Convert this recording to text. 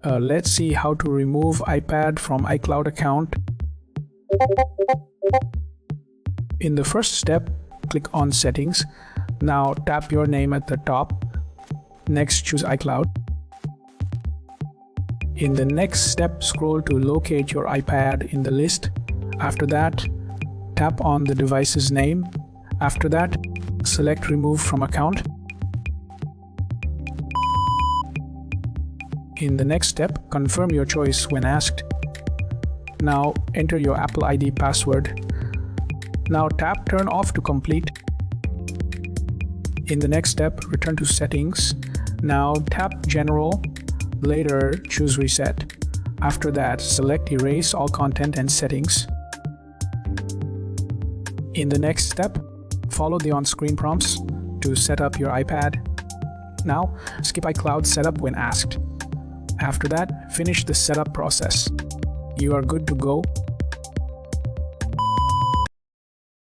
Let's see how to remove iPad from iCloud account. In the first step, click on Settings. Now tap your name at the top. Next, choose iCloud. In the next step, scroll to locate your iPad in the list. After that, tap on the device's name. After that, select Remove from Account. In the next step, confirm your choice when asked. Now enter your Apple ID password. Now tap Turn Off to complete. In the next step, return to Settings. Now tap General. Later, choose Reset. After that, select Erase all content and settings. In the next step, follow the on-screen prompts to set up your iPad. Now, skip iCloud setup when asked. After that, finish the setup process. You are good to go.